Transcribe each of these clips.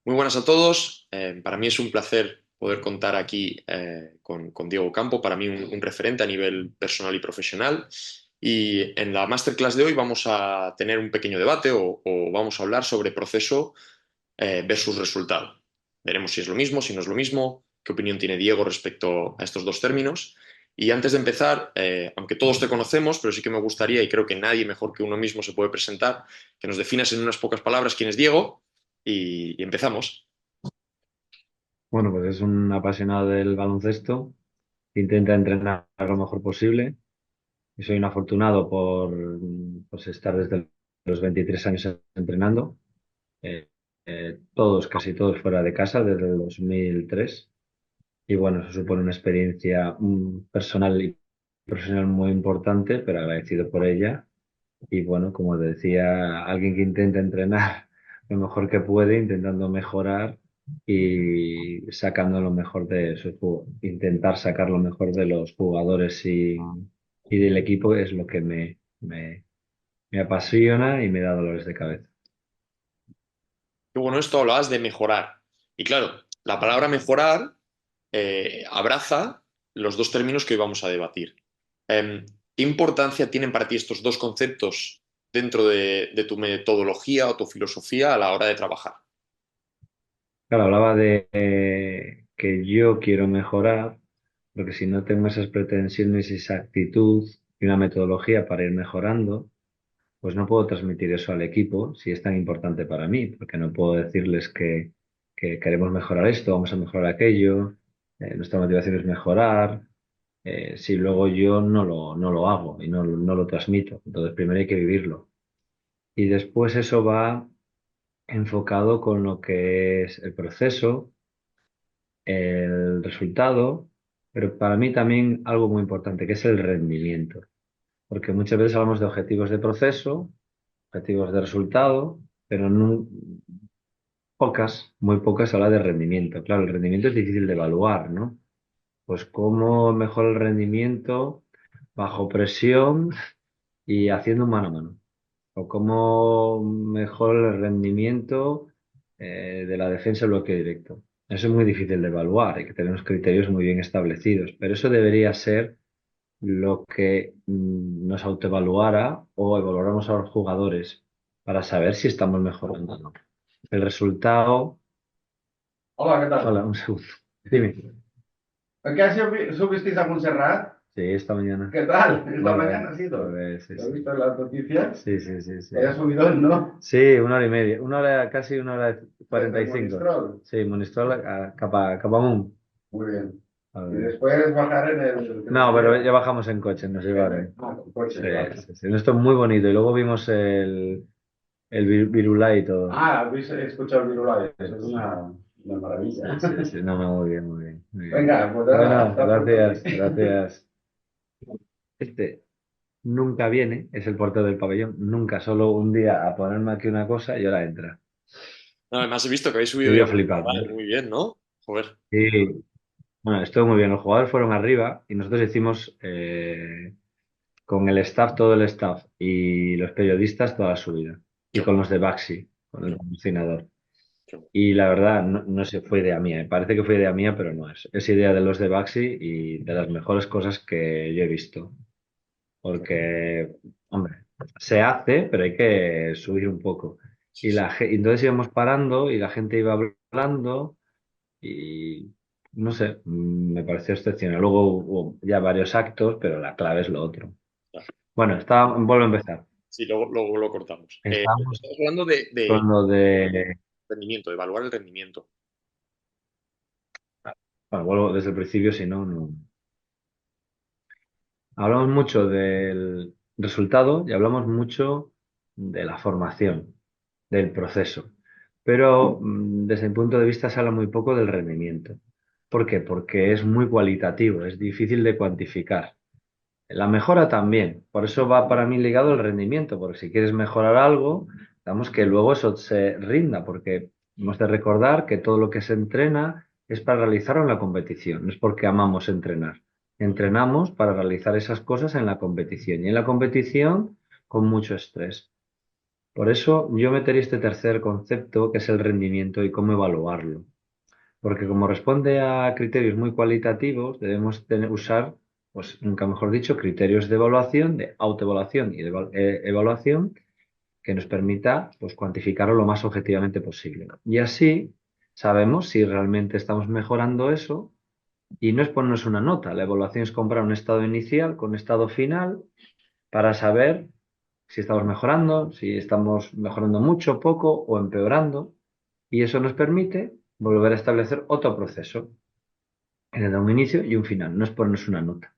Muy buenas a todos. Para mí es un placer poder contar aquí con Diego Campo, para mí un referente a nivel personal y profesional. Y en la masterclass de hoy vamos a tener un pequeño debate o vamos a hablar sobre proceso versus resultado. Veremos si es lo mismo, si no es lo mismo, qué opinión tiene Diego respecto a estos dos términos. Y antes de empezar, aunque todos te conocemos, pero sí que me gustaría, y creo que nadie mejor que uno mismo se puede presentar, que nos definas en unas pocas palabras quién es Diego y empezamos. Bueno, pues es un apasionado del baloncesto, que intenta entrenar lo mejor posible y soy un afortunado por pues, estar desde los 23 años entrenando, todos, casi todos fuera de casa desde el 2003. Y bueno, eso supone una experiencia personal y profesional muy importante, pero agradecido por ella. Y bueno, como decía, alguien que intenta entrenar lo mejor que puede, intentando mejorar y sacando lo mejor de intentar sacar lo mejor de los jugadores y del equipo es lo que me apasiona y me da dolores de cabeza. Y bueno, esto hablabas de mejorar. Y claro, la palabra mejorar abraza los dos términos que hoy vamos a debatir. ¿Qué importancia tienen para ti estos dos conceptos dentro de tu metodología o tu filosofía a la hora de trabajar? Claro, hablaba de que yo quiero mejorar, porque si no tengo esas pretensiones y esa actitud y una metodología para ir mejorando, pues no puedo transmitir eso al equipo si es tan importante para mí, porque no puedo decirles que queremos mejorar esto, vamos a mejorar aquello, nuestra motivación es mejorar, si luego yo no lo hago y no lo transmito. Entonces, primero hay que vivirlo. Y después eso va enfocado con lo que es el proceso, el resultado, pero para mí también algo muy importante, que es el rendimiento. Porque muchas veces hablamos de objetivos de proceso, objetivos de resultado, pero pocas, muy pocas habla de rendimiento. Claro, el rendimiento es difícil de evaluar, ¿no? Pues cómo mejora el rendimiento bajo presión y haciendo un mano a mano. O cómo mejora el rendimiento de la defensa en bloque directo. Eso es muy difícil de evaluar, hay que tener unos criterios muy bien establecidos, pero eso debería ser lo que nos autoevaluara o evaluáramos a los jugadores para saber si estamos mejorando o no. El resultado. Hola, ¿qué tal? Hola, un segundo. Dime. ¿Qué has subisteis a Montserrat? Sí, esta mañana. ¿Qué tal? Esta mañana Volver, ha sido. volver, sí, ¿Lo he sí. visto en las noticias? Sí, sí, sí, sí. He subido, ¿no? Sí, una hora y media. Una hora, casi una hora cuarenta Desde y cinco. Monistrol. Sí, Monistrol a Capamón. Muy bien. A Y ver. después bajar en el que No, nos pero lleva. ya bajamos en coche, nos llevaron. Con coche, Sí, vale. sí, sí. Esto es muy bonito. Y luego vimos el Virulai y todo. Ah, habéis escuchado el Virulai. Eso es una maravilla. Sí, sí, sí. No, no, muy bien, muy bien, muy bien. Venga, pues nada, Bueno, hasta pronto aquí. gracias, gracias. Este nunca viene, es el portero del pabellón, nunca, solo un día a ponerme aquí una cosa y ahora entra. No, además he visto que habéis subido Y ya yo un flipando. canal, muy bien, ¿no? Joder. Y bueno, estuvo muy bien. Los jugadores fueron arriba y nosotros hicimos con el staff, todo el staff y los periodistas toda la subida. Qué Y bueno, con los de Baxi, con qué el bueno, patrocinador. qué bueno. Y la verdad, no sé, fue idea mía. Parece que fue idea mía, pero no es. Es idea de los de Baxi y de las mejores cosas que yo he visto. Porque, hombre, se hace, pero hay que subir un poco. Sí, sí. Entonces íbamos parando y la gente iba hablando y no sé, me pareció excepcional. Luego hubo ya varios actos, pero la clave es lo otro. Ya. Bueno, vuelvo a empezar. Sí, luego lo cortamos. Estábamos Estamos hablando de con lo de, rendimiento, de evaluar el rendimiento. bueno, vuelvo desde el principio, si no, no. Hablamos mucho del resultado y hablamos mucho de la formación, del proceso. Pero desde mi punto de vista se habla muy poco del rendimiento. ¿Por qué? Porque es muy cualitativo, es difícil de cuantificar. La mejora también, por eso va para mí ligado el rendimiento, porque si quieres mejorar algo, damos que luego eso se rinda, porque hemos de recordar que todo lo que se entrena es para realizarlo en la competición, no es porque amamos entrenar. Entrenamos para realizar esas cosas en la competición y en la competición con mucho estrés. Por eso yo metería este tercer concepto, que es el rendimiento y cómo evaluarlo. Porque como responde a criterios muy cualitativos, debemos usar, pues nunca mejor dicho, criterios de evaluación, de autoevaluación y de evaluación que nos permita pues, cuantificarlo lo más objetivamente posible. Y así sabemos si realmente estamos mejorando eso y no es ponernos una nota. La evaluación es comparar un estado inicial con un estado final para saber si estamos mejorando, si estamos mejorando mucho, poco o empeorando. Y eso nos permite volver a establecer otro proceso en el de un inicio y un final. No es ponernos una nota,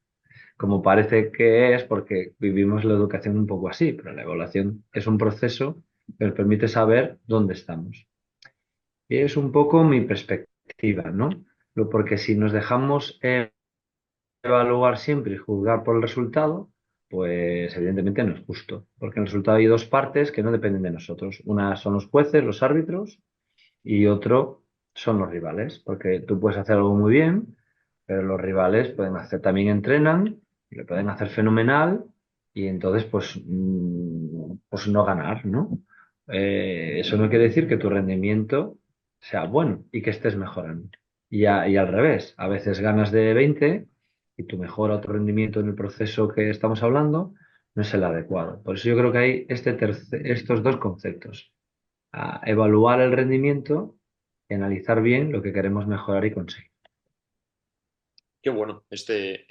como parece que es porque vivimos la educación un poco así, pero la evaluación es un proceso que nos permite saber dónde estamos. Y es un poco mi perspectiva, ¿no? Porque si nos dejamos evaluar siempre y juzgar por el resultado, pues evidentemente no es justo, porque en el resultado hay dos partes que no dependen de nosotros. Una son los jueces, los árbitros, y otro son los rivales, porque tú puedes hacer algo muy bien, pero los rivales pueden hacer, también entrenan, y lo pueden hacer fenomenal, y entonces pues, pues no ganar, ¿no? Eso no quiere decir que tu rendimiento sea bueno y que estés mejorando. Y al revés, a veces ganas de 20 y tu mejora o tu rendimiento en el proceso que estamos hablando no es el adecuado. Por eso yo creo que hay estos dos conceptos: a evaluar el rendimiento y analizar bien lo que queremos mejorar y conseguir. Qué bueno este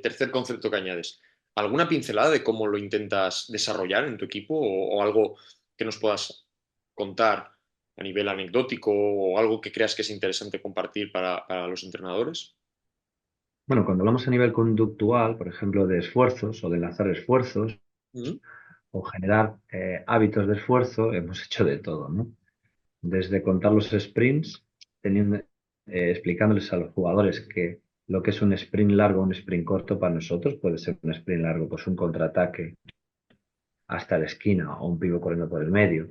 tercer concepto que añades. ¿Alguna pincelada de cómo lo intentas desarrollar en tu equipo o algo que nos puedas contar a nivel anecdótico o algo que creas que es interesante compartir para los entrenadores? Bueno, cuando hablamos a nivel conductual, por ejemplo, de esfuerzos o de enlazar esfuerzos Ujú. o generar hábitos de esfuerzo, hemos hecho de todo, ¿no? Desde contar los sprints, teniendo, explicándoles a los jugadores que lo que es un sprint largo o un sprint corto para nosotros puede ser un sprint largo, pues un contraataque hasta la esquina o un pivo corriendo por el medio.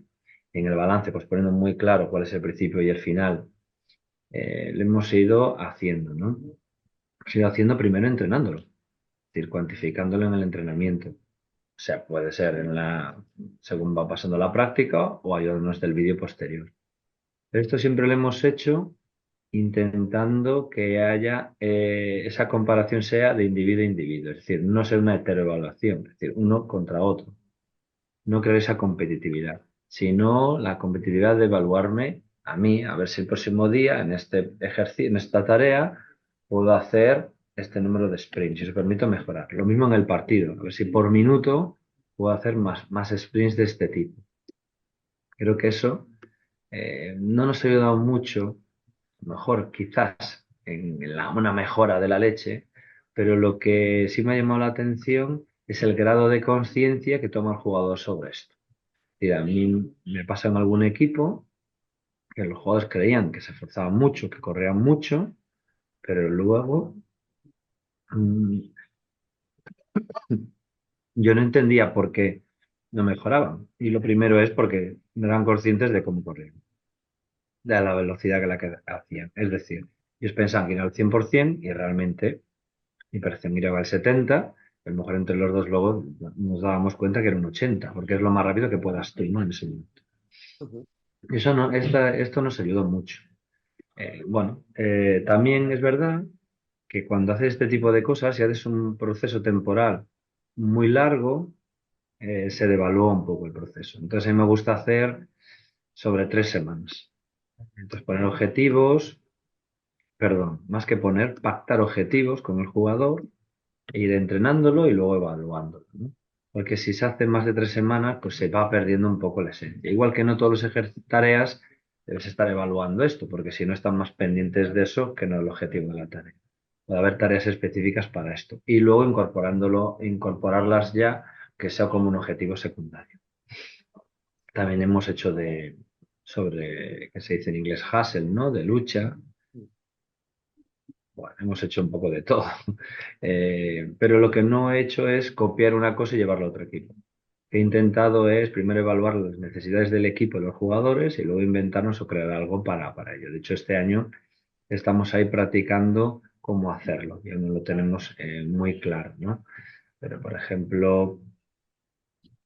En el balance, pues poniendo muy claro cuál es el principio y el final, lo hemos ido haciendo, ¿no? Hemos ido haciendo primero entrenándolo, es decir, cuantificándolo en el entrenamiento. O sea, puede ser según va pasando la práctica o ayudándonos del vídeo posterior. Pero esto siempre lo hemos hecho intentando que haya esa comparación sea de individuo a individuo, es decir, no ser una heteroevaluación, es decir, uno contra otro, no crear esa competitividad, sino la competitividad de evaluarme a mí, a ver si el próximo día en este ejercicio, en esta tarea, puedo hacer este número de sprints y os permito mejorar. Lo mismo en el partido, a ver si por minuto puedo hacer más sprints de este tipo. Creo que eso no nos ha ayudado mucho, a lo mejor quizás en una mejora de la leche, pero lo que sí me ha llamado la atención es el grado de conciencia que toma el jugador sobre esto. Y a mí me pasa en algún equipo que los jugadores creían que se esforzaban mucho, que corrían mucho, pero luego mm, yo no entendía por qué no mejoraban. Y lo primero es porque no eran conscientes de cómo corrían, de la velocidad que hacían. Es decir, ellos pensaban que iban al 100% y realmente mi percepción miraba al 70%, a lo mejor entre los dos luego nos dábamos cuenta que era un 80%, porque es lo más rápido que puedas tú, ¿no? En ese momento. Ujú. Eso no, esto nos ayudó mucho. Bueno, también es verdad que cuando haces este tipo de cosas, si haces un proceso temporal muy largo, se devalúa un poco el proceso. Entonces, a mí me gusta hacer sobre 3 semanas. Entonces, poner objetivos, perdón, más que poner, pactar objetivos con el jugador e ir entrenándolo y luego evaluándolo, ¿no? Porque si se hace más de 3 semanas, pues se va perdiendo un poco la esencia. Igual que no todos los tareas debes estar evaluando esto, porque si no están más pendientes de eso que no el objetivo de la tarea. Puede haber tareas específicas para esto. Y luego incorporarlas ya que sea como un objetivo secundario. También hemos hecho sobre, ¿qué se dice en inglés? Hustle, ¿no? De lucha. Bueno, hemos hecho un poco de todo. Pero lo que no he hecho es copiar una cosa y llevarla a otro equipo. Lo que he intentado es primero evaluar las necesidades del equipo y los jugadores y luego inventarnos o crear algo para ello. De hecho, este año estamos ahí practicando cómo hacerlo. Ya no lo tenemos muy claro, ¿no? Pero, por ejemplo,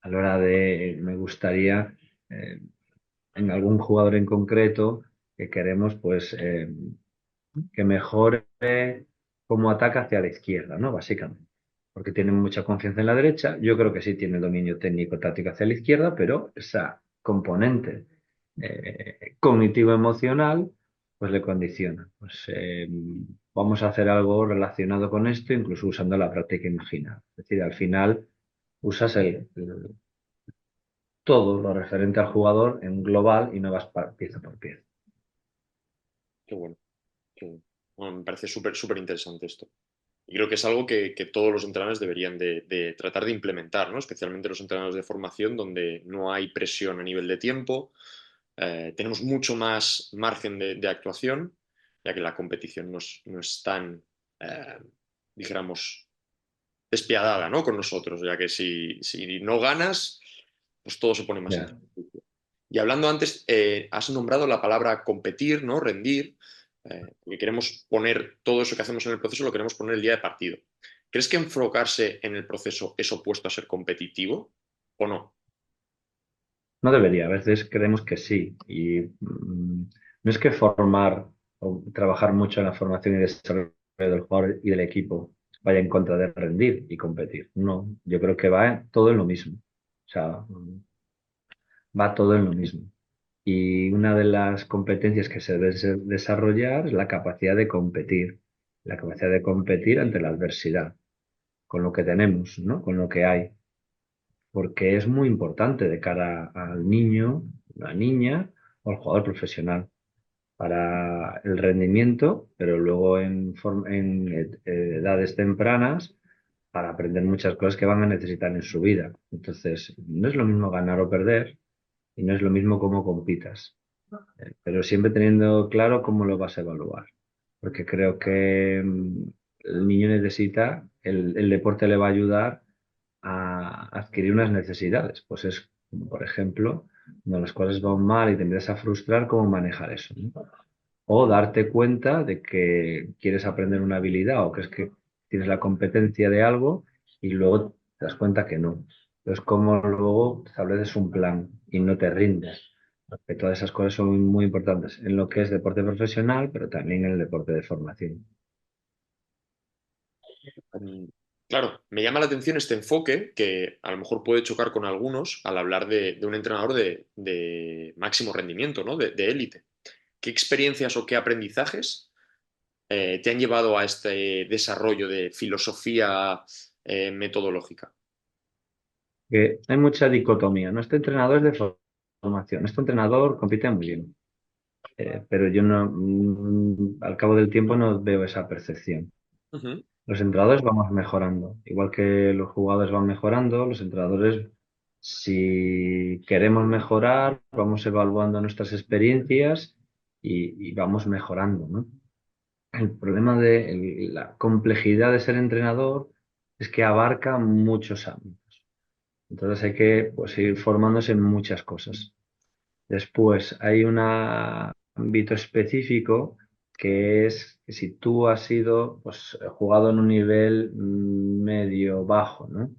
a la hora de, me gustaría eh, en algún jugador en concreto que queremos pues que mejore cómo ataca hacia la izquierda, ¿no? Básicamente. Porque tiene mucha confianza en la derecha. Yo creo que sí tiene dominio técnico táctico hacia la izquierda, pero esa componente cognitivo-emocional pues le condiciona. Pues vamos a hacer algo relacionado con esto, incluso usando la práctica imaginada. Es decir, al final usas todo lo referente al jugador en global y no vas pieza por pieza. Qué bueno, qué bueno. Bueno, me parece súper interesante esto. Y creo que es algo que todos los entrenadores deberían de tratar de implementar, ¿no? Especialmente los entrenadores de formación donde no hay presión a nivel de tiempo, tenemos mucho más margen de actuación, ya que la competición no es tan, eh, dijéramos, despiadada, ¿no? Con nosotros, ya que si no ganas, pues todo se pone más Ya. interesante. Y hablando antes, has nombrado la palabra competir, ¿no? Rendir, porque queremos poner todo eso que hacemos en el proceso, lo queremos poner el día de partido. ¿Crees que enfocarse en el proceso es opuesto a ser competitivo o no? No debería, a veces creemos que sí. Y no es que formar o trabajar mucho en la formación y desarrollo del jugador y del equipo vaya en contra de rendir y competir. No, yo creo que va todo en lo mismo. O sea, va todo en lo mismo. Y una de las competencias que se debe desarrollar es la capacidad de competir. La capacidad de competir ante la adversidad, con lo que tenemos, ¿no? Con lo que hay. Porque es muy importante de cara al niño, la niña o al jugador profesional para el rendimiento, pero luego en edades tempranas para aprender muchas cosas que van a necesitar en su vida. Entonces, no es lo mismo ganar o perder y no es lo mismo cómo compitas, pero siempre teniendo claro cómo lo vas a evaluar, porque creo que el niño necesita, el deporte le va a ayudar a adquirir unas necesidades. Pues es, como por ejemplo, cuando las cosas van mal y te empiezas a frustrar, cómo manejar eso, ¿no? O darte cuenta de que quieres aprender una habilidad o que es que tienes la competencia de algo y luego te das cuenta que no. Entonces, cómo luego estableces un plan y no te rindes. Porque todas esas cosas son muy importantes en lo que es deporte profesional, pero también en el deporte de formación. Mm, Claro, me llama la atención este enfoque que a lo mejor puede chocar con algunos al hablar de un entrenador de máximo rendimiento, ¿no? De élite. ¿Qué experiencias o qué aprendizajes te han llevado a este desarrollo de filosofía metodológica? Que hay mucha dicotomía, ¿no? Este entrenador es de formación, este entrenador compite muy bien. Pero yo no, al cabo del tiempo no veo esa percepción. Ujú. Los entrenadores vamos mejorando, igual que los jugadores van mejorando, los entrenadores, si queremos mejorar, vamos evaluando nuestras experiencias y vamos mejorando, ¿no? El problema de la complejidad de ser entrenador es que abarca muchos ámbitos. Entonces hay que pues, ir formándose en muchas cosas. Después hay un ámbito específico que es que si tú has sido pues, jugado en un nivel medio bajo, ¿no?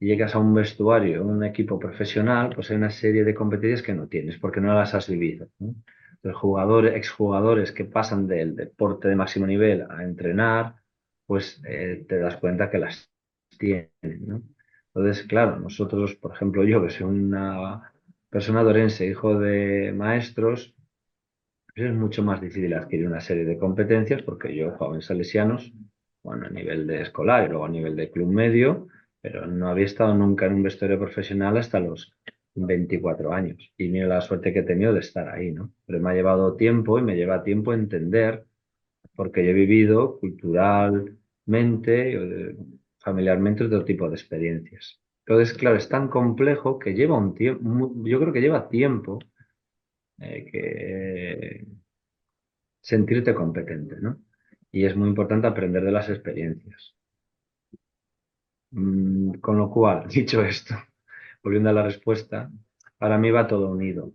Y llegas a un vestuario, un equipo profesional, pues hay una serie de competencias que no tienes porque no las has vivido, ¿no? Los jugadores, exjugadores que pasan del deporte de máximo nivel a entrenar, pues te das cuenta que las tienen, ¿no? Entonces, claro, nosotros, por ejemplo, yo que soy una persona de Orense, hijo de maestros, pues es mucho más difícil adquirir una serie de competencias porque yo jugaba en Salesianos, bueno, a nivel de escolar y luego a nivel de club medio, pero no había estado nunca en un vestuario profesional hasta los 24 años. Y mira la suerte que he tenido de estar ahí, ¿no? Pero me ha llevado tiempo y me lleva tiempo entender, porque yo he vivido culturalmente, familiarmente, otro tipo de experiencias. Entonces, claro, es tan complejo que lleva un tiempo, yo creo que lleva tiempo que sentirte competente, ¿no? Y es muy importante aprender de las experiencias. Con lo cual, dicho esto, volviendo a la respuesta, para mí va todo unido,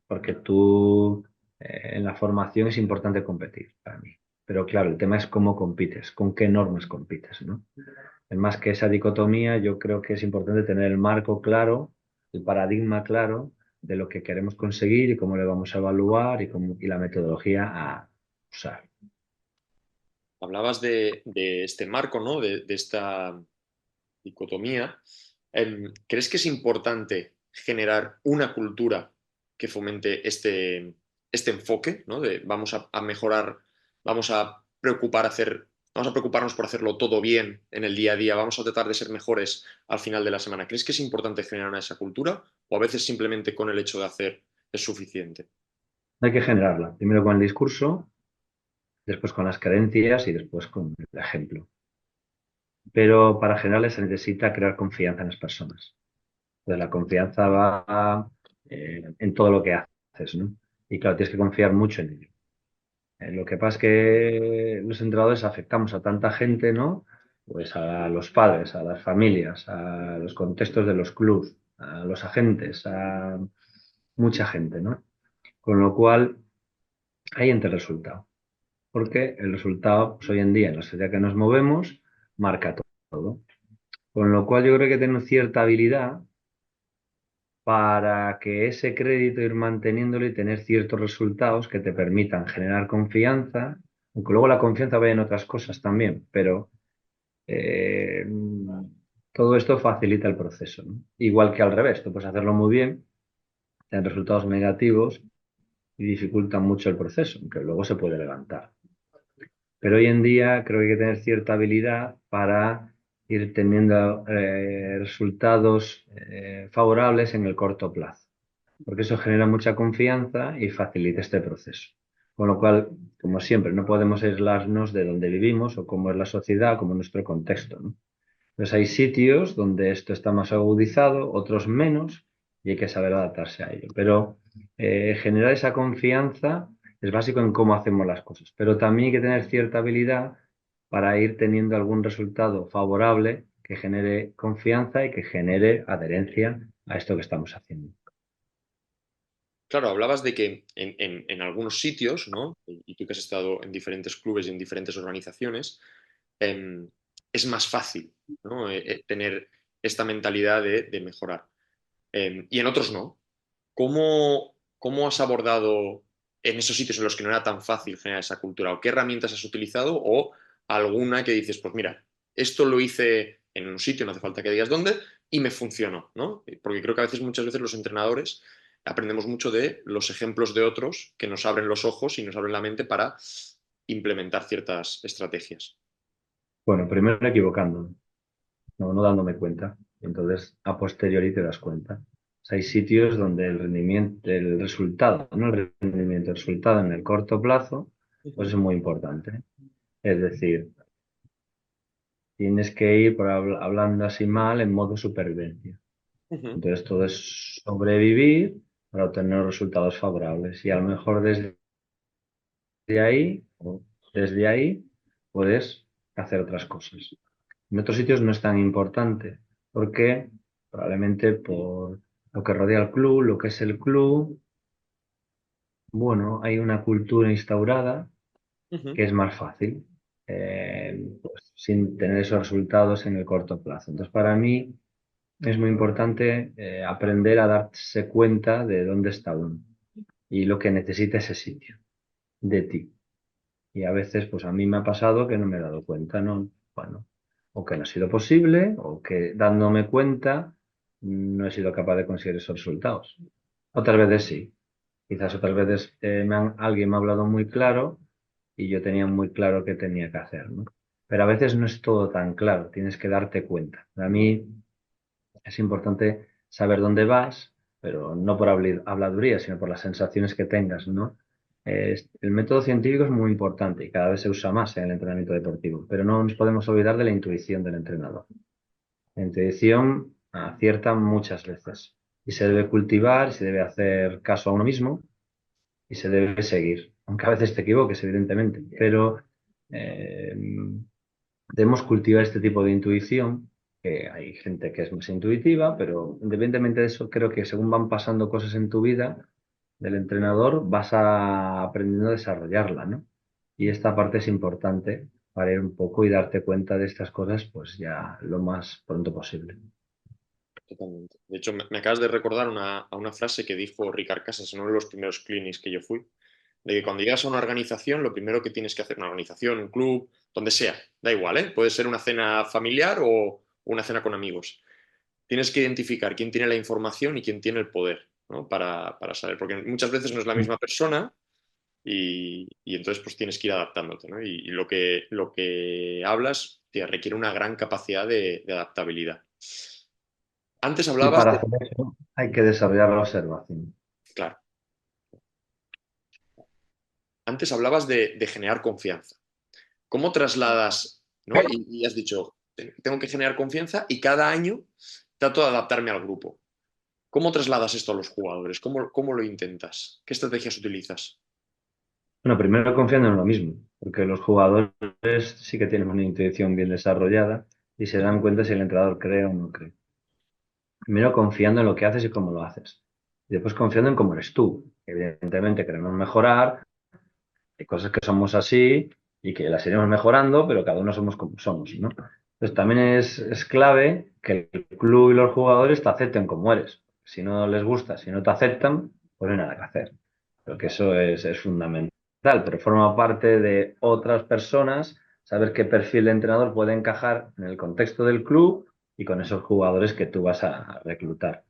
porque tú en la formación es importante competir para mí. Pero claro, el tema es cómo compites, con qué normas compites, ¿no? Es más que esa dicotomía, yo creo que es importante tener el marco claro, el paradigma claro de lo que queremos conseguir y cómo le vamos a evaluar y la metodología a usar. Hablabas de este marco, ¿no? De esta dicotomía. ¿Crees que es importante generar una cultura que fomente este enfoque, ¿no? De vamos a mejorar, vamos a vamos a preocuparnos por hacerlo todo bien en el día a día, vamos a tratar de ser mejores al final de la semana? ¿Crees que es importante generar esa cultura o a veces simplemente con el hecho de hacer es suficiente? Hay que generarla, primero con el discurso, después con las creencias y después con el ejemplo. Pero para generarla se necesita crear confianza en las personas. Entonces, la confianza va en todo lo que haces, ¿no? Y claro, tienes que confiar mucho en ello. Lo que pasa es que los entrenadores afectamos a tanta gente, ¿no? Pues a los padres, a las familias, a los contextos de los clubs, a los agentes, a mucha gente, ¿no? Con lo cual, ahí entra el resultado. Porque el resultado, pues hoy en día, en la sociedad que nos movemos, marca todo. Con lo cual, yo creo que tener cierta habilidad para que ese crédito ir manteniéndolo y tener ciertos resultados que te permitan generar confianza, aunque luego la confianza vaya en otras cosas también, pero eh, todo esto facilita el proceso, ¿no? Igual que al revés, tú puedes hacerlo muy bien, tener resultados negativos y dificultan mucho el proceso, aunque luego se puede levantar. Pero hoy en día creo que hay que tener cierta habilidad para ir teniendo resultados favorables en el corto plazo, porque eso genera mucha confianza y facilita este proceso. Con lo cual, como siempre, no podemos aislarnos de donde vivimos o cómo es la sociedad, como nuestro contexto, ¿no? Entonces hay sitios donde esto está más agudizado, otros menos, y hay que saber adaptarse a ello. Pero generar esa confianza es básico en cómo hacemos las cosas, pero también hay que tener cierta habilidad para ir teniendo algún resultado favorable que genere confianza y que genere adherencia a esto que estamos haciendo. Claro, hablabas de que en algunos sitios, ¿no? Y tú que has estado en diferentes clubes y en diferentes organizaciones, em, es más fácil, ¿no? Tener esta mentalidad de mejorar. Y en otros no. ¿Cómo has abordado en esos sitios en los que no era tan fácil generar esa cultura? ¿O qué herramientas has utilizado? ¿O alguna que dices, pues mira, esto lo hice en un sitio, no hace falta que digas dónde, y me funcionó, ¿no? Porque creo que a veces, muchas veces los entrenadores aprendemos mucho de los ejemplos de otros que nos abren los ojos y nos abren la mente para implementar ciertas estrategias. Bueno, primero equivocándome, no dándome cuenta. Entonces, a posteriori te das cuenta. O sea, hay sitios donde el rendimiento, el resultado, no el rendimiento, el resultado en el corto plazo, pues es muy importante. Es decir, tienes que ir, hablando así mal, en modo supervivencia. Ujú. Entonces, todo es sobrevivir para obtener resultados favorables. Y a lo mejor ahí, o desde ahí, puedes hacer otras cosas. En otros sitios no es tan importante, porque probablemente por lo que rodea al club, lo que es el club, bueno, hay una cultura instaurada Ujú. que es más fácil, pues, sin tener esos resultados en el corto plazo. Entonces, para mí es muy importante aprender a darse cuenta de dónde está uno y lo que necesita ese sitio de ti. Y a veces, pues a mí me ha pasado que no me he dado cuenta, ¿no? Bueno, o que no ha sido posible, o que dándome cuenta no he sido capaz de conseguir esos resultados. Otras veces sí. Quizás otras veces alguien me ha hablado muy claro y yo tenía muy claro qué tenía que hacer, ¿no? Pero a veces no es todo tan claro, tienes que darte cuenta. Para mí es importante saber dónde vas, pero no por habladuría, sino por las sensaciones que tengas, ¿no? El método científico es muy importante y cada vez se usa más en el entrenamiento deportivo, pero no nos podemos olvidar de la intuición del entrenador. La intuición acierta muchas veces y se debe cultivar, se debe hacer caso a uno mismo y se debe seguir, aunque a veces te equivoques, evidentemente, pero eh, debemos cultivar este tipo de intuición, que hay gente que es más intuitiva, pero independientemente de eso, creo que según van pasando cosas en tu vida del entrenador, vas aprendiendo a desarrollarla, ¿no? Y esta parte es importante para ir un poco y darte cuenta de estas cosas, pues ya lo más pronto posible. Totalmente. De hecho, me acabas de recordar a una frase que dijo Ricard Casas en uno de los primeros clinics que yo fui, de que cuando llegas a una organización, lo primero que tienes que hacer, una organización, un club, donde sea, da igual, ¿eh? Puede ser una cena familiar o una cena con amigos. Tienes que identificar quién tiene la información y quién tiene el poder, ¿no? Para saber, porque muchas veces no es la misma persona y entonces pues tienes que ir adaptándote, ¿no? Y lo que hablas te requiere una gran capacidad de adaptabilidad. Antes Y hablabas para de... hacer eso hay que desarrollar la observación. Claro, antes hablabas de generar confianza. ¿Cómo trasladas, ¿no? Y has dicho, tengo que generar confianza y cada año trato de adaptarme al grupo. ¿Cómo trasladas esto a los jugadores? ¿Cómo lo intentas? ¿Qué estrategias utilizas? Bueno, primero confiando en lo mismo, porque los jugadores sí que tienen una intuición bien desarrollada y se dan cuenta si el entrenador cree o no cree. Primero confiando en lo que haces y cómo lo haces. Y después confiando en cómo eres tú. Evidentemente queremos mejorar, hay cosas que somos así y que las iremos mejorando, pero cada uno somos como somos, ¿no? Entonces también es clave que el club y los jugadores te acepten como eres. Si no les gusta, si no te aceptan, pues no hay nada que hacer. Creo que eso es fundamental, pero forma parte de otras personas saber qué perfil de entrenador puede encajar en el contexto del club y con esos jugadores que tú vas a reclutar.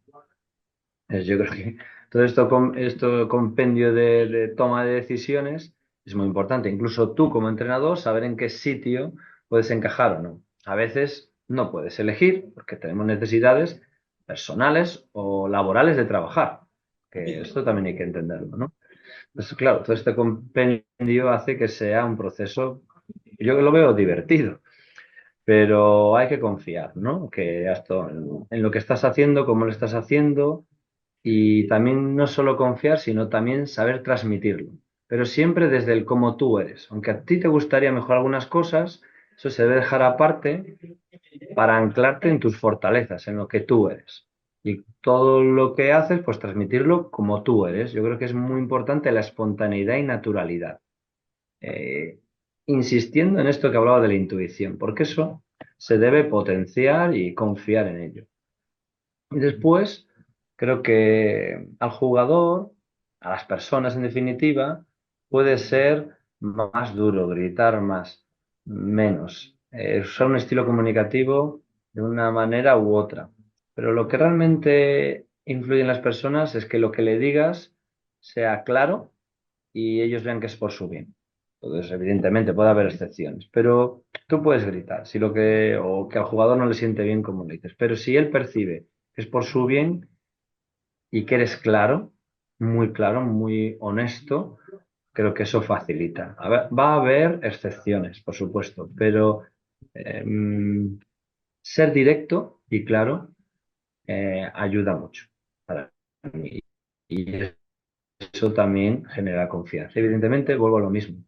Yo creo que todo esto compendio de toma de decisiones es muy importante. Incluso tú como entrenador, saber en qué sitio puedes encajar o no. A veces no puedes elegir porque tenemos necesidades personales o laborales de trabajar, que esto también hay que entenderlo, ¿no? Pues claro, todo este compendio hace que sea un proceso, yo lo veo divertido, pero hay que confiar, ¿no? Que esto, en lo que estás haciendo, cómo lo estás haciendo y también no solo confiar, sino también saber transmitirlo. Pero siempre desde el cómo tú eres. Aunque a ti te gustaría mejorar algunas cosas, eso se debe dejar aparte para anclarte en tus fortalezas, en lo que tú eres. Y todo lo que haces, pues transmitirlo como tú eres. Yo creo que es muy importante la espontaneidad y naturalidad. Eh, Insistiendo en esto que hablaba de la intuición, porque eso se debe potenciar y confiar en ello. Y después, creo que al jugador, a las personas en definitiva, puede ser más duro, gritar más, menos, usar un estilo comunicativo de una manera u otra. Pero lo que realmente influye en las personas es que lo que le digas sea claro y ellos vean que es por su bien. Entonces, evidentemente, puede haber excepciones, pero tú puedes gritar, si lo que, o que al jugador no le siente bien como le dices, pero si él percibe que es por su bien y que eres claro, muy honesto, creo que eso facilita. A ver, va a haber excepciones, por supuesto, pero eh, mm, ser directo y claro ayuda mucho para mí. Y eso también genera confianza. Evidentemente, vuelvo a lo mismo.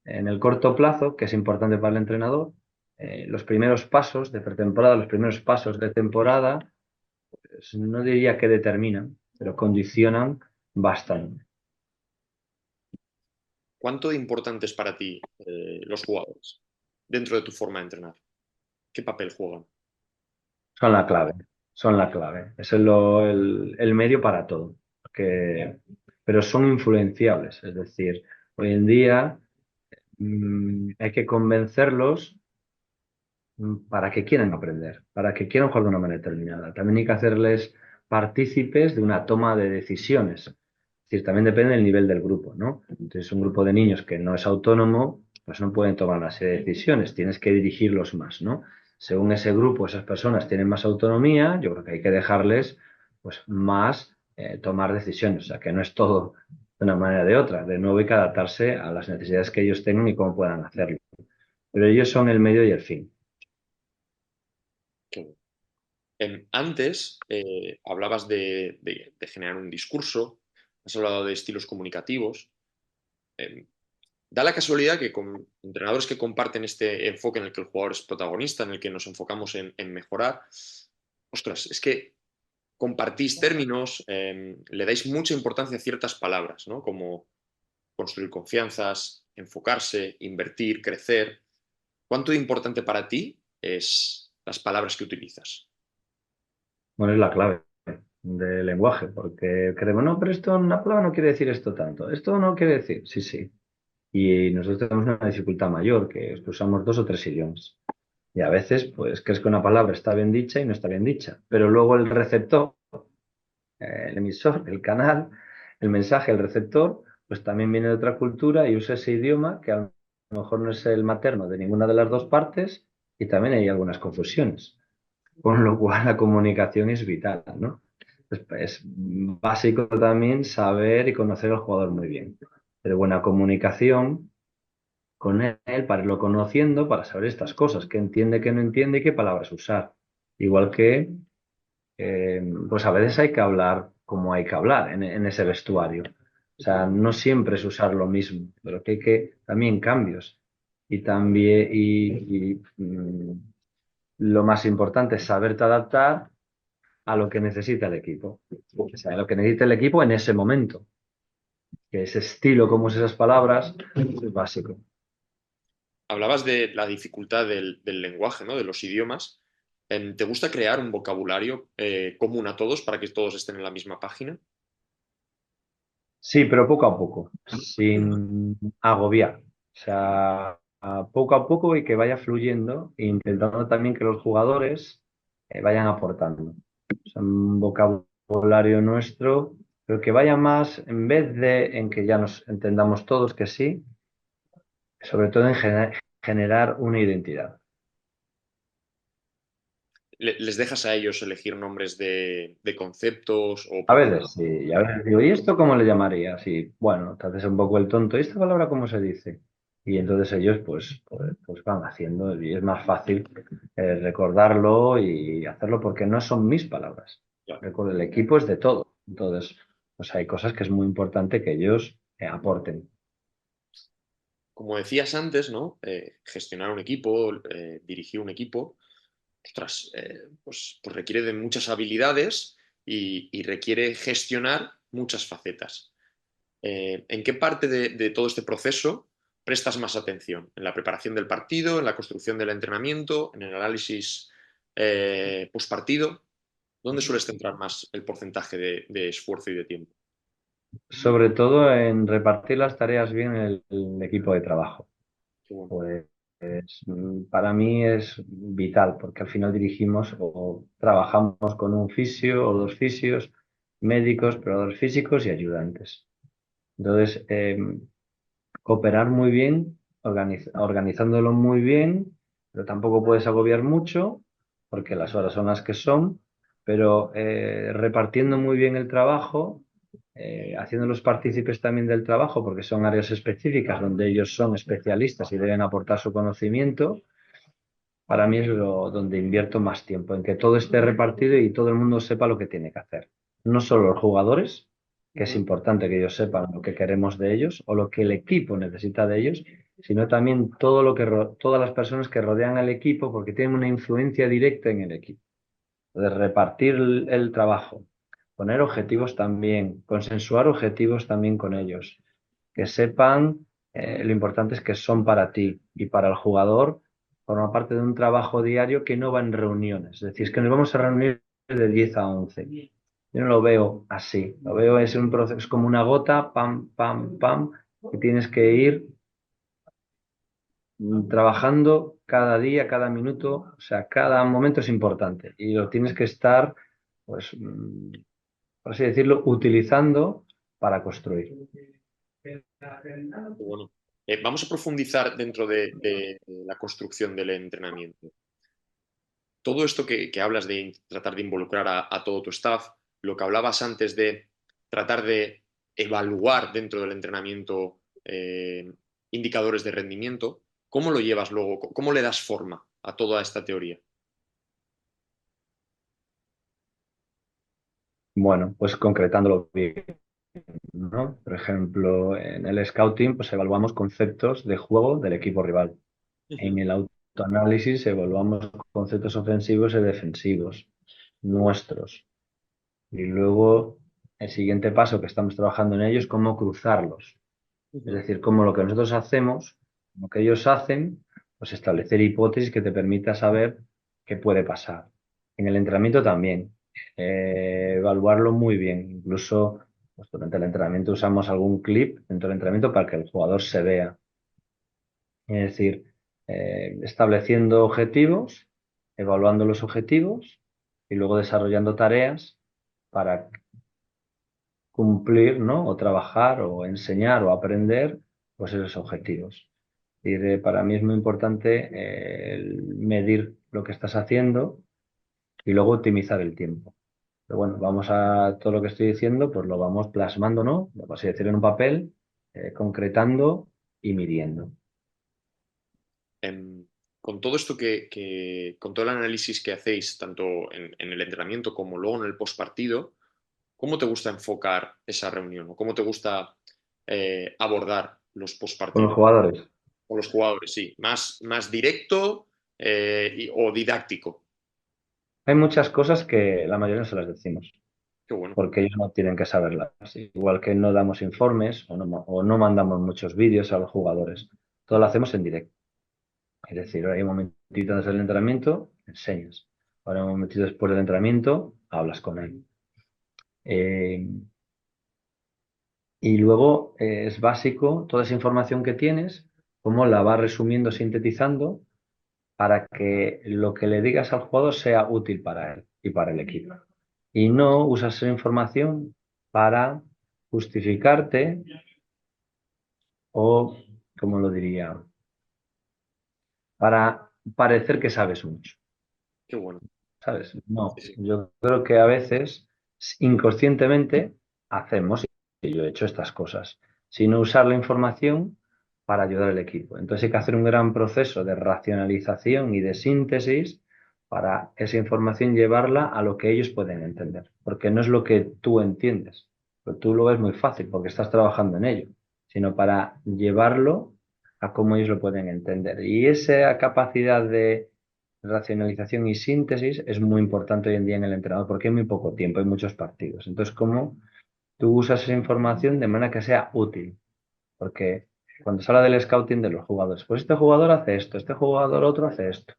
En el corto plazo, que es importante para el entrenador, los primeros pasos de pretemporada, los primeros pasos de temporada, pues, no diría que determinan, pero condicionan bastante. ¿Cuánto de importante es para ti los jugadores dentro de tu forma de entrenar? ¿Qué papel juegan? Son la clave, son la clave. Es el medio para todo. Pero son influenciables. Es decir, hoy en día hay que convencerlos para que quieran aprender, para que quieran jugar de una manera determinada. También hay que hacerles partícipes de una toma de decisiones. Es decir, también depende del nivel del grupo, ¿no? Entonces, un grupo de niños que no es autónomo, pues no pueden tomar una serie de decisiones, tienes que dirigirlos más, ¿no? Según ese grupo, esas personas tienen más autonomía, yo creo que hay que dejarles pues más tomar decisiones, o sea, que no es todo de una manera o de otra. De nuevo hay que adaptarse a las necesidades que ellos tengan y cómo puedan hacerlo. Pero ellos son el medio y el fin. Qué bueno. Antes hablabas de generar un discurso, has hablado de estilos comunicativos. Eh, Da la casualidad que con entrenadores que comparten este enfoque en el que el jugador es protagonista, en el que nos enfocamos en mejorar, ostras, es que compartís términos, le dais mucha importancia a ciertas palabras, ¿no? Como construir confianzas, enfocarse, invertir, crecer. ¿Cuánto de importante para ti es las palabras que utilizas? Bueno, es la clave del lenguaje, porque creemos, no, pero esto, una palabra no quiere decir esto tanto, esto no quiere decir, sí, sí. Y nosotros tenemos una dificultad mayor, que es que usamos dos o tres idiomas. Y a veces, pues, crees que una palabra está bien dicha y no está bien dicha. Pero luego el receptor, el emisor, el canal, el mensaje, el receptor, pues también viene de otra cultura y usa ese idioma que a lo mejor no es el materno de ninguna de las dos partes y también hay algunas confusiones. Con lo cual la comunicación es vital, ¿no? Es básico también saber y conocer al jugador muy bien. Pero buena comunicación con él para irlo conociendo, para saber estas cosas, qué entiende, qué no entiende y qué palabras usar. Igual que, pues a veces hay que hablar como hay que hablar en ese vestuario. O sea, no siempre es usar lo mismo, pero que hay que también cambios. Y también, lo más importante es saberte adaptar a lo que necesita el equipo. O sea, lo que necesita el equipo en ese momento. Que ese estilo, como es esas palabras, es básico. Hablabas de la dificultad del lenguaje, ¿no? De los idiomas. ¿Te gusta crear un vocabulario común a todos para que todos estén en la misma página? Sí, pero poco a poco, sin agobiar. O sea, poco a poco y que vaya fluyendo, e intentando también que los jugadores vayan aportando. O sea, un vocabulario nuestro, pero que vaya más, en vez de en que ya nos entendamos todos que sí, sobre todo en generar una identidad. ¿Les dejas a ellos elegir nombres de conceptos o A palabras? veces sí, y a veces digo, ¿y esto cómo le llamarías? Y bueno, te haces un poco el tonto, ¿y esta palabra cómo se dice? Y entonces ellos pues van haciendo y es más fácil recordarlo y hacerlo porque no son mis palabras. Ya. Recuerdo, el equipo es de todo. Entonces, pues hay cosas que es muy importante que ellos aporten. Como decías antes, ¿no? Gestionar un equipo, dirigir un equipo, ostras, pues requiere de muchas habilidades y requiere gestionar muchas facetas. ¿En qué parte de todo este proceso prestas más atención? ¿En la preparación del partido, en la construcción del entrenamiento, en el análisis postpartido? ¿Dónde sueles centrar más el porcentaje de esfuerzo y de tiempo? Sobre todo en repartir las tareas bien en el equipo de trabajo. Qué bueno. Pues para mí es vital porque al final dirigimos o trabajamos con un fisio o dos fisios, médicos, preparadores físicos y ayudantes. Entonces, cooperar muy bien, organizándolo muy bien, pero tampoco puedes agobiar mucho porque las horas son las que son, pero repartiendo muy bien el trabajo, haciéndolos partícipes también del trabajo porque son áreas específicas donde ellos son especialistas y deben aportar su conocimiento. Para mí es donde invierto más tiempo, en que todo esté repartido y todo el mundo sepa lo que tiene que hacer. No solo los jugadores, que es Ujú. importante que ellos sepan lo que queremos de ellos o lo que el equipo necesita de ellos, sino también todo lo que todas las personas que rodean al equipo, porque tienen una influencia directa en el equipo. De repartir el trabajo, poner objetivos también, consensuar objetivos también con ellos, que sepan lo importante es que son para ti y para el jugador, forma parte de un trabajo diario que no va en reuniones, es decir, es que nos vamos a reunir de 10 a 11. Yo no lo veo así, lo veo es un proceso, es como una gota, pam, pam, pam, que tienes que ir trabajando cada día, cada minuto, o sea, cada momento es importante y lo tienes que estar, pues, por así decirlo, utilizando para construir. Qué bueno. Vamos a profundizar dentro de la construcción del entrenamiento. Todo esto que hablas de tratar de involucrar a todo tu staff, lo que hablabas antes de tratar de evaluar dentro del entrenamiento indicadores de rendimiento, ¿cómo lo llevas luego? ¿Cómo le das forma a toda esta teoría? Bueno, pues concretándolo bien, ¿no? Por ejemplo, en el scouting, pues evaluamos conceptos de juego del equipo rival. En Ujú. el autoanálisis evaluamos conceptos ofensivos y defensivos nuestros. Y luego, el siguiente paso que estamos trabajando en ello es cómo cruzarlos. Es Ujú. decir, cómo lo que nosotros hacemos, lo que ellos hacen, establecer hipótesis que te permita saber qué puede pasar. En el entrenamiento también. evaluarlo muy bien. Incluso pues, durante el entrenamiento usamos algún clip dentro del entrenamiento para que el jugador se vea. Es decir, estableciendo objetivos, evaluando los objetivos y luego desarrollando tareas para cumplir, ¿no? O trabajar o enseñar o aprender pues esos objetivos. Y para mí es muy importante el medir lo que estás haciendo y luego optimizar el tiempo. Pero bueno, vamos a todo lo que estoy diciendo, pues lo vamos plasmando, ¿no? Lo vas a decir en un papel, concretando y midiendo. Em, con todo esto con todo el análisis que hacéis, tanto en el entrenamiento como luego en el postpartido, ¿cómo te gusta enfocar esa reunión? ¿O cómo te gusta abordar los Con los postpartidos? jugadores. O los jugadores, sí. Más directo o didáctico. Hay muchas cosas que la mayoría no se las decimos, Qué bueno. porque ellos no tienen que saberlas. Igual que no damos informes o no mandamos muchos vídeos a los jugadores. Todo lo hacemos en directo. Es decir, hay un momentito antes del entrenamiento, enseñas. Ahora un momentito después del entrenamiento, hablas con él. Eh, y luego es básico toda esa información que tienes, cómo la vas resumiendo, sintetizando, para que lo que le digas al jugador sea útil para él y para el equipo. Y no usas esa información para justificarte o, como lo diría, para parecer que sabes mucho. Qué bueno. ¿Sabes? No, Sí, sí. yo creo que a veces inconscientemente hacemos, y yo he hecho estas cosas, sino usar la información para ayudar al equipo. Entonces hay que hacer un gran proceso de racionalización y de síntesis para esa información llevarla a lo que ellos pueden entender, porque no es lo que tú entiendes, pero tú lo ves muy fácil porque estás trabajando en ello, sino para llevarlo a cómo ellos lo pueden entender. Y esa capacidad de racionalización y síntesis es muy importante hoy en día en el entrenador porque hay muy poco tiempo, hay muchos partidos. Entonces, ¿cómo tú usas esa información de manera que sea útil? Porque cuando se habla del scouting de los jugadores, pues este jugador hace esto, este jugador otro hace esto.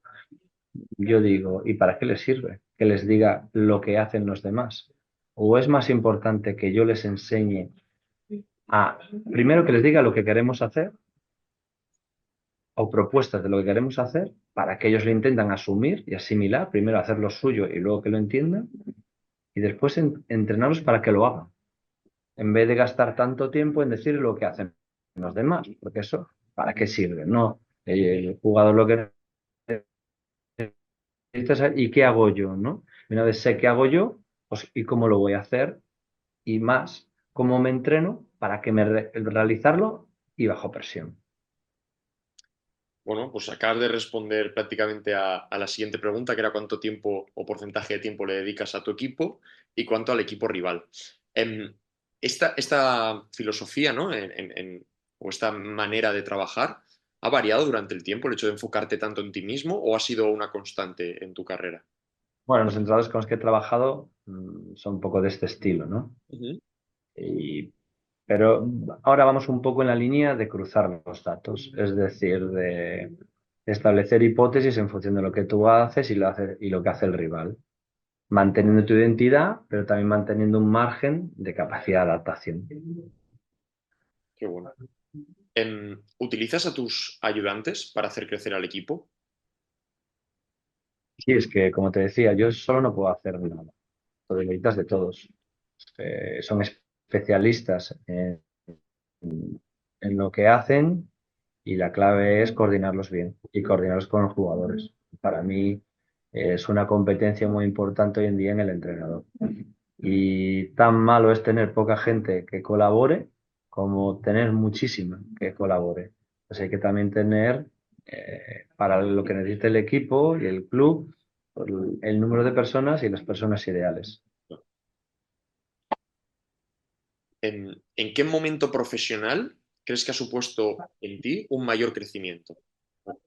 Yo digo, ¿y para qué les sirve? Que les diga lo que hacen los demás. ¿O es más importante que yo les enseñe a, primero que les diga lo que queremos hacer o propuestas de lo que queremos hacer para que ellos lo intentan asumir y asimilar, primero hacer lo suyo y luego que lo entiendan, y después entrenarlos para que lo hagan, en vez de gastar tanto tiempo en decir lo que hacen los demás, porque eso, ¿para qué sirve? No, el jugador lo que necesita es, ¿y qué hago yo? ¿No? Una vez sé qué hago yo, pues, ¿y cómo lo voy a hacer? Y más, ¿cómo me entreno para que realizarlo y bajo presión? Bueno, pues acabas de responder prácticamente a la siguiente pregunta, que era cuánto tiempo o porcentaje de tiempo le dedicas a tu equipo y cuánto al equipo rival. Em, esta filosofía, ¿no? O esta manera de trabajar, ¿ha variado durante el tiempo el hecho de enfocarte tanto en ti mismo o ha sido una constante en tu carrera? Bueno, los entrenadores con los que he trabajado son un poco de este estilo, ¿no? Ujú. Y Pero ahora vamos un poco en la línea de cruzar los datos, es decir, de establecer hipótesis en función de lo que tú haces y lo que hace el rival, manteniendo tu identidad, pero también manteniendo un margen de capacidad de adaptación. Qué bueno. ¿Utilizas a tus ayudantes para hacer crecer al equipo? Sí, es que, como te decía, yo solo no puedo hacer nada. Lo necesitas de todos. Son especialistas en lo que hacen y la clave es coordinarlos bien y coordinarlos con los jugadores. Para mí es una competencia muy importante hoy en día en el entrenador. Y tan malo es tener poca gente que colabore como tener muchísima que colabore. Pues hay que también tener, para lo que necesite el equipo y el club, el número de personas y las personas ideales. ¿En qué momento profesional crees que ha supuesto en ti un mayor crecimiento?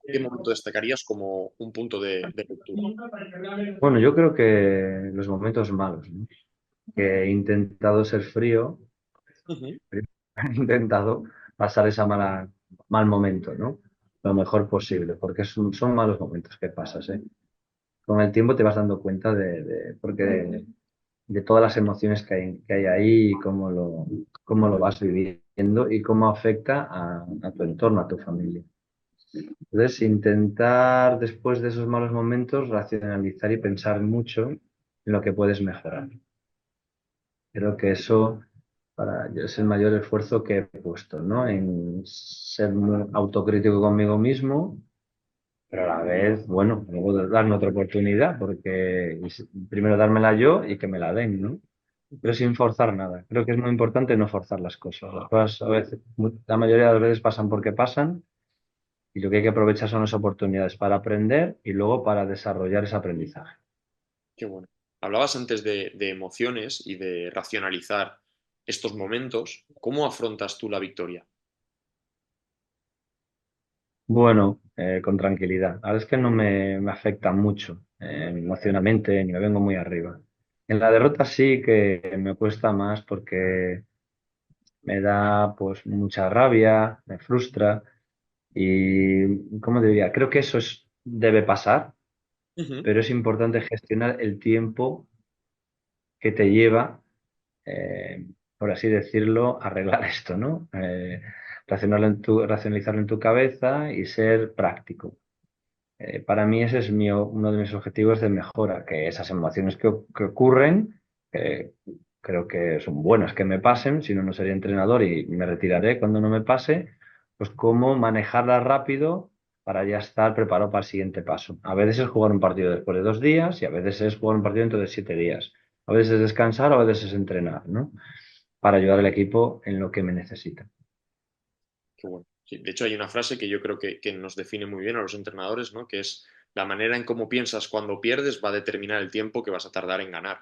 ¿Qué momento destacarías como un punto de ruptura? Bueno, yo creo que los momentos malos, ¿no? Que he intentado ser frío, Ujú. he intentado pasar ese mal momento, ¿no? Lo mejor posible, porque son malos momentos que pasas, ¿eh? Con el tiempo te vas dando cuenta porque de todas las emociones que hay ahí y cómo lo vas viviendo y cómo afecta a tu entorno, a tu familia. Entonces, intentar después de esos malos momentos racionalizar y pensar mucho en lo que puedes mejorar. Creo que eso para yo es el mayor esfuerzo que he puesto, ¿no? En ser muy autocrítico conmigo mismo, pero a la vez, bueno, luego de darme otra oportunidad, porque primero dármela yo y que me la den, ¿no? Pero sin forzar nada. Creo que es muy importante no forzar las cosas. Las cosas a veces, la mayoría de las veces pasan porque pasan y lo que hay que aprovechar son las oportunidades para aprender y luego para desarrollar ese aprendizaje. Qué bueno. Hablabas antes de emociones y de racionalizar estos momentos. ¿Cómo afrontas tú la victoria? Bueno, con tranquilidad. La verdad es que no me afecta mucho emocionalmente ni me vengo muy arriba. En la derrota sí que me cuesta más porque me da pues mucha rabia, me frustra y, ¿cómo diría? Creo que debe pasar, Ujú. pero es importante gestionar el tiempo que te lleva, por así decirlo, arreglar esto, ¿no? Racionalizarlo en tu cabeza y ser práctico. Para mí ese es uno de mis objetivos de mejora, que esas emociones que ocurren, creo que son buenas que me pasen, si no, no sería entrenador y me retiraré cuando no me pase, pues cómo manejarlas rápido para ya estar preparado para el siguiente paso. A veces es jugar un partido después de 2 días y a veces es jugar un partido dentro de 7 días. A veces es descansar, a veces es entrenar, ¿no? Para ayudar al equipo en lo que me necesita. Qué bueno. Sí, de hecho, hay una frase que yo creo que nos define muy bien a los entrenadores, ¿no? Que es la manera en cómo piensas cuando pierdes va a determinar el tiempo que vas a tardar en ganar.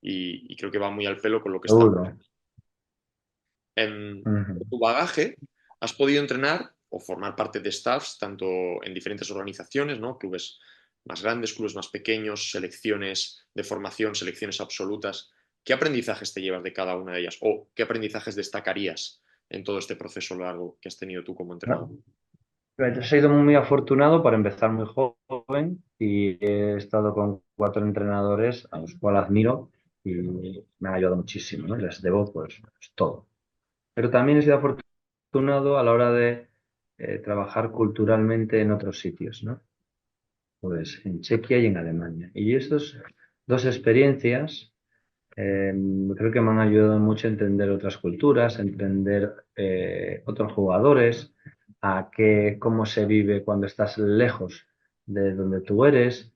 Y creo que va muy al pelo con lo que estamos. Seguro. Por Ujú. tu bagaje, has podido entrenar o formar parte de staffs tanto en diferentes organizaciones, ¿no? Clubes más grandes, clubes más pequeños, selecciones de formación, selecciones absolutas. ¿Qué aprendizajes te llevas de cada una de ellas? ¿O qué aprendizajes destacarías en todo este proceso largo que has tenido tú como entrenador? He sido muy afortunado para empezar muy joven y he estado con 4 entrenadores a los cuales admiro y me han ayudado muchísimo, ¿no? Les debo pues todo. Pero también he sido afortunado a la hora de trabajar culturalmente en otros sitios, ¿no? Pues en Chequia y en Alemania. Y estas 2 experiencias eh, creo que me han ayudado mucho a entender otras culturas, a entender otros jugadores, cómo se vive cuando estás lejos de donde tú eres.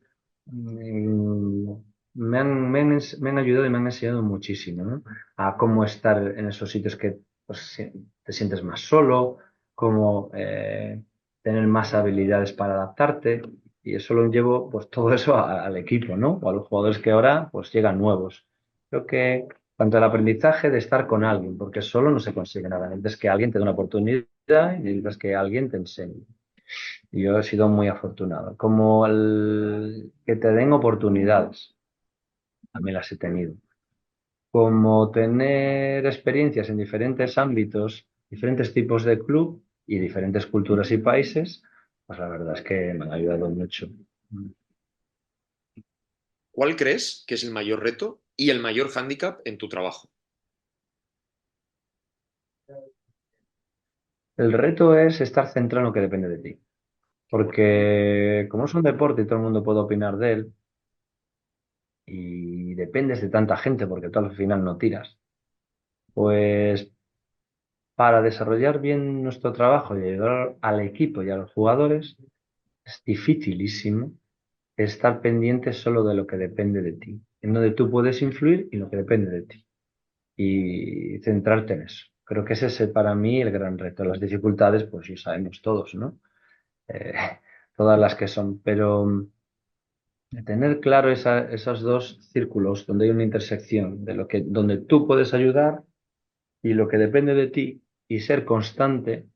Mm, me han ayudado y me han enseñado muchísimo, ¿no? A cómo estar en esos sitios que pues, te sientes más solo, cómo tener más habilidades para adaptarte. Y eso lo llevo, pues todo eso al equipo, ¿no? O a los jugadores que ahora pues llegan nuevos. Creo que tanto el aprendizaje de estar con alguien, porque solo no se consigue nada. Necesitas que alguien te dé una oportunidad y necesitas que alguien te enseñe. Y yo he sido muy afortunado. Como el que te den oportunidades, también las he tenido. Como tener experiencias en diferentes ámbitos, diferentes tipos de club y diferentes culturas y países, pues la verdad es que me han ayudado mucho. ¿Cuál crees que es el mayor reto y el mayor hándicap en tu trabajo? El reto es estar centrado en lo que depende de ti. Qué bueno. Porque como es un deporte y todo el mundo puede opinar de él, y dependes de tanta gente porque tú al final no tiras, pues para desarrollar bien nuestro trabajo y ayudar al equipo y a los jugadores, es dificilísimo estar pendiente solo de lo que depende de ti, en donde tú puedes influir y lo que depende de ti, y centrarte en eso. Creo que ese es para mí el gran reto. Las dificultades, pues sí sabemos todos, ¿no? Eh, todas las que son, pero tener claro esos 2 círculos donde hay una intersección de donde tú puedes ayudar y lo que depende de ti y ser constante,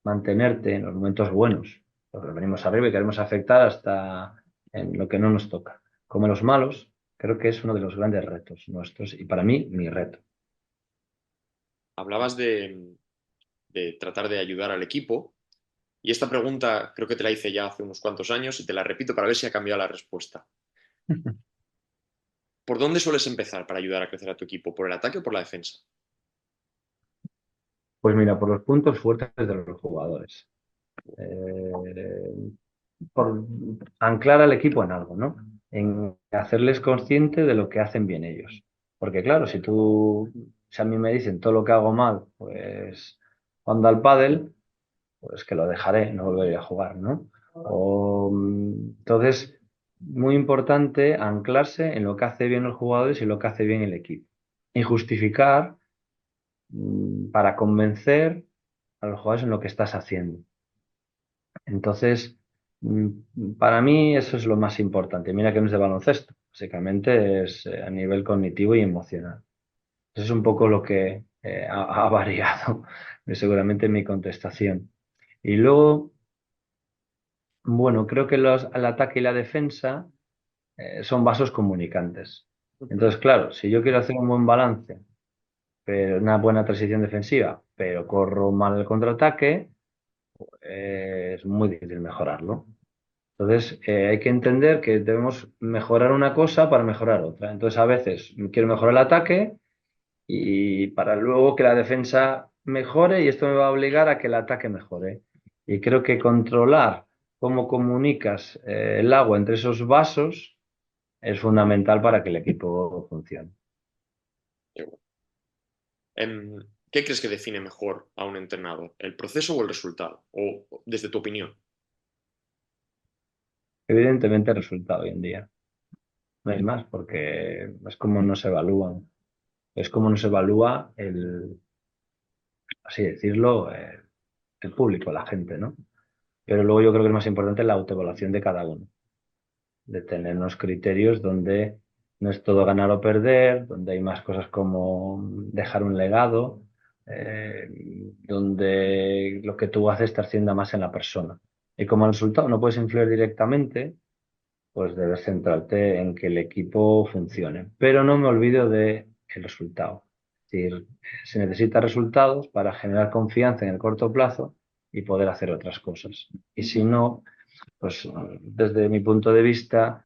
mantenerte en los momentos buenos, porque venimos arriba y queremos afectar hasta en lo que no nos toca. Como en los malos, creo que es uno de los grandes retos nuestros y para mí mi reto. Hablabas de tratar de ayudar al equipo y esta pregunta creo que te la hice ya hace unos cuantos años y te la repito para ver si ha cambiado la respuesta. ¿Por dónde sueles empezar para ayudar a crecer a tu equipo? ¿Por el ataque o por la defensa? Pues mira, por los puntos fuertes de los jugadores. Eh, por anclar al equipo en algo, ¿no? En hacerles consciente de lo que hacen bien ellos. Porque claro, si a mí me dicen todo lo que hago mal, pues cuando al pádel, pues que lo dejaré, no volveré a jugar, ¿no? Entonces, muy importante anclarse en lo que hace bien los jugadores y lo que hace bien el equipo. Y justificar para convencer a los jugadores en lo que estás haciendo. Entonces, para mí eso es lo más importante. Mira que no es de baloncesto, básicamente es a nivel cognitivo y emocional. Eso es un poco lo que ha variado seguramente en mi contestación. Y luego, bueno, creo que el ataque y la defensa son vasos comunicantes. Entonces, claro, si yo quiero hacer un buen balance, pero una buena transición defensiva, pero corro mal el contraataque, es muy difícil mejorarlo. Entonces, hay que entender que debemos mejorar una cosa para mejorar otra. Entonces, a veces quiero mejorar el ataque y para luego que la defensa mejore y esto me va a obligar a que el ataque mejore. Y creo que controlar cómo comunicas el agua entre esos vasos es fundamental para que el equipo funcione. ¿Qué crees que define mejor a un entrenador? ¿El proceso o el resultado? O desde tu opinión. Evidentemente, el resultado hoy en día. No hay más, porque es como nos evalúan. Es como nos evalúa así decirlo, el público, la gente, ¿no? Pero luego yo creo que es más importante la autoevaluación de cada uno, de tener unos criterios donde no es todo ganar o perder, donde hay más cosas como dejar un legado, donde lo que tú haces trascienda más en la persona. Y como resultado no puedes influir directamente, pues debes centrarte en que el equipo funcione. Pero no me olvido de el resultado. Es decir, se necesitan resultados para generar confianza en el corto plazo y poder hacer otras cosas. Y si no, pues desde mi punto de vista,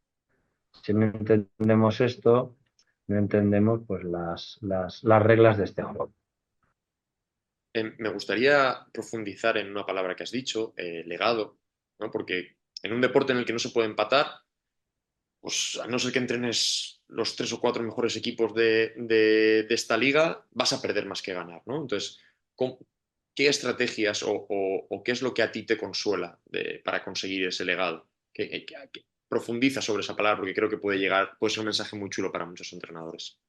si no entendemos esto, no entendemos pues las reglas de este juego. Me gustaría profundizar en una palabra que has dicho, legado, ¿no? Porque en un deporte en el que no se puede empatar, pues a no ser que entrenes los tres o cuatro mejores equipos de esta liga, vas a perder más que ganar, ¿no? Entonces, ¿qué estrategias o qué es lo que a ti te consuela para conseguir ese legado? Profundiza sobre esa palabra porque creo que puede ser un mensaje muy chulo para muchos entrenadores.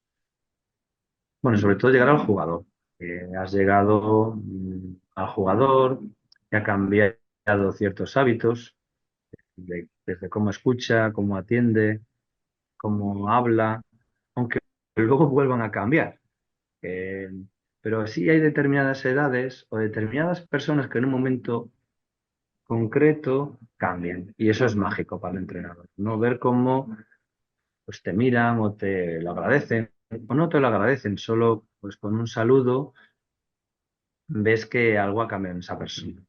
Bueno, sobre todo llegar al jugador. Has llegado al jugador que ha cambiado ciertos hábitos, desde cómo escucha, cómo atiende, cómo habla, aunque luego vuelvan a cambiar. Eh, pero sí hay determinadas edades o determinadas personas que en un momento concreto cambian. Y eso es mágico para el entrenador, ¿no? Ver cómo pues, te miran o te lo agradecen, o no te lo agradecen, solo pues con un saludo ves que algo ha cambiado en esa persona.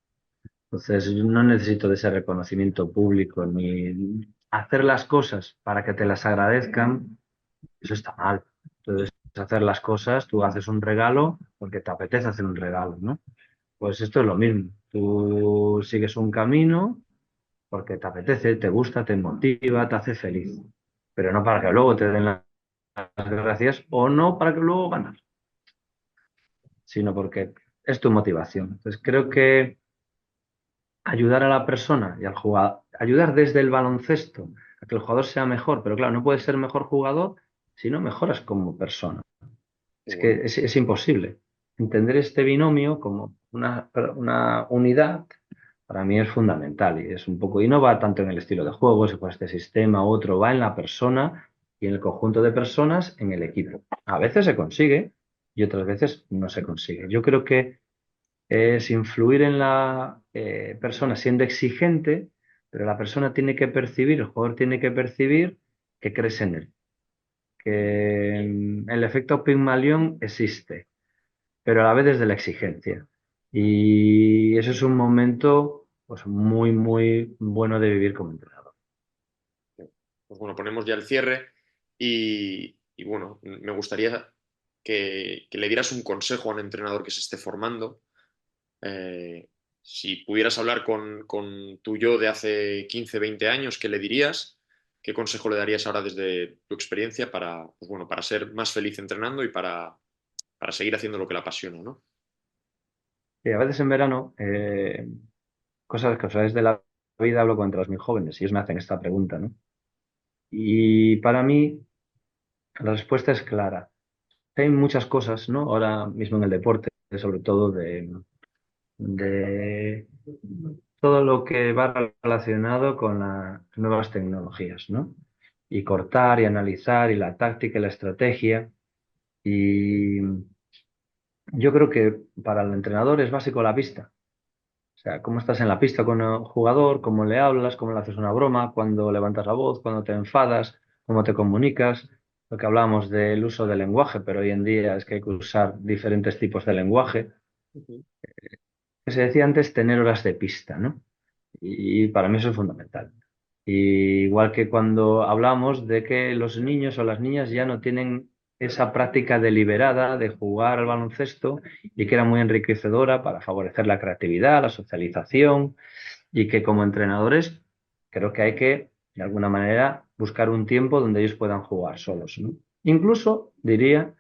Entonces, yo no necesito de ese reconocimiento público ni hacer las cosas para que te las agradezcan. Eso está mal. Entonces, hacer las cosas, tú haces un regalo porque te apetece hacer un regalo, ¿no? Pues esto es lo mismo. Tú sigues un camino porque te apetece, te gusta, te motiva, te hace feliz. Pero no para que luego te den las gracias o no para que luego ganas, sino porque es tu motivación. Entonces, creo que ayudar a la persona y al jugador, ayudar desde el baloncesto a que el jugador sea mejor, pero claro, no puedes ser mejor jugador si no mejoras como persona. Qué Es bueno. que es imposible. Entender este binomio como una unidad para mí es fundamental y es un poco, y no va tanto en el estilo de juego, si fuera este sistema u otro, va en la persona y en el conjunto de personas en el equipo. A veces se consigue y otras veces no se consigue. Yo creo que es influir en la persona siendo exigente, pero la persona tiene que percibir, el jugador tiene que percibir que crees en él, que el efecto Pigmalión existe, pero a la vez desde la exigencia. Y eso es un momento pues, muy, muy bueno de vivir como entrenador. Pues bueno, ponemos ya el cierre. Y bueno, me gustaría que le dieras un consejo a un entrenador que se esté formando. Eh, si pudieras hablar con tu yo de hace 15, 20 años, ¿qué le dirías? ¿Qué consejo le darías ahora desde tu experiencia para, pues bueno, para ser más feliz entrenando y para seguir haciendo lo que le apasiona, ¿no? Y a veces en verano, cosas que os sabéis de la vida, hablo con los muy jóvenes y ellos me hacen esta pregunta, ¿no? Y para mí la respuesta es clara. Hay muchas cosas, ¿no? Ahora mismo en el deporte, sobre todo de todo lo que va relacionado con las nuevas tecnologías, ¿no? Y cortar y analizar y la táctica y la estrategia. Y yo creo que para el entrenador es básico la pista. O sea, cómo estás en la pista con el jugador, cómo le hablas, cómo le haces una broma, cuando levantas la voz, cuando te enfadas, cómo te comunicas. Lo que hablábamos del uso del lenguaje, pero hoy en día es que hay que usar diferentes tipos de lenguaje. Ujú. Que se decía antes, tener horas de pista, ¿no? Y para mí eso es fundamental. Y igual que cuando hablamos de que los niños o las niñas ya no tienen esa práctica deliberada de jugar al baloncesto y que era muy enriquecedora para favorecer la creatividad, la socialización y que como entrenadores creo que hay que, de alguna manera, buscar un tiempo donde ellos puedan jugar solos, ¿no? Incluso, diría,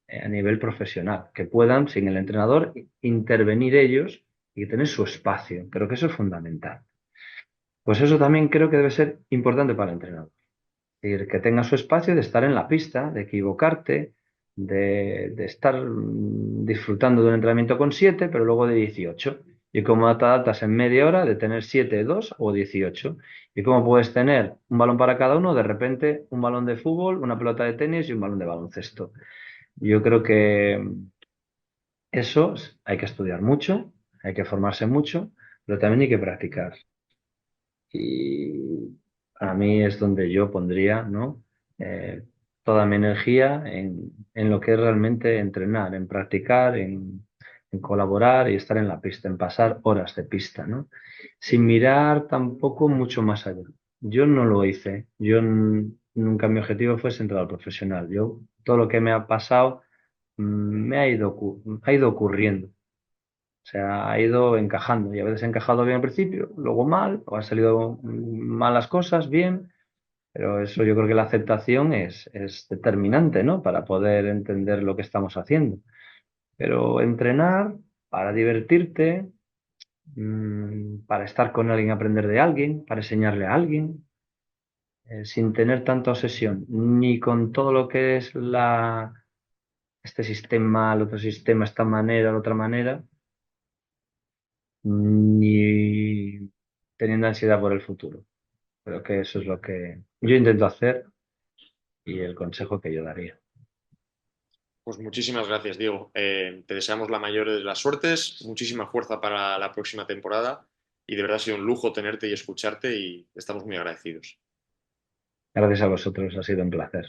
a nivel profesional, que puedan, sin el entrenador, intervenir ellos y tener su espacio. Creo que eso es fundamental. Pues eso también creo que debe ser importante para el entrenador. Es decir, que tenga su espacio de estar en la pista, de equivocarte, de estar disfrutando de un entrenamiento con 7, pero luego de 18. Y cómo te adaptas en media hora de tener 7, 2 o 18. Y cómo puedes tener un balón para cada uno, de repente un balón de fútbol, una pelota de tenis y un balón de baloncesto. Yo creo que eso hay que estudiar mucho, hay que formarse mucho, pero también hay que practicar. Y a mí es donde yo pondría, ¿no? Eh, toda mi energía en lo que es realmente entrenar, en practicar, en colaborar y estar en la pista, en pasar horas de pista, ¿no? Sin mirar tampoco mucho más allá. Yo no lo hice. Nunca mi objetivo fue ser entrenador profesional. Yo, todo lo que me ha pasado, ha ido ocurriendo. O sea, ha ido encajando y a veces ha encajado bien al principio, luego mal, o han salido malas cosas, bien, pero eso yo creo que la aceptación es determinante, ¿no? Para poder entender lo que estamos haciendo. Pero entrenar para divertirte, para estar con alguien, aprender de alguien, para enseñarle a alguien, sin tener tanta obsesión, ni con todo lo que es este sistema, el otro sistema, esta manera, la otra manera ni teniendo ansiedad por el futuro. Creo que eso es lo que yo intento hacer y el consejo que yo daría. Pues muchísimas gracias, Diego. Te deseamos la mayor de las suertes, muchísima fuerza para la próxima temporada y de verdad ha sido un lujo tenerte y escucharte y estamos muy agradecidos. Gracias a vosotros, ha sido un placer.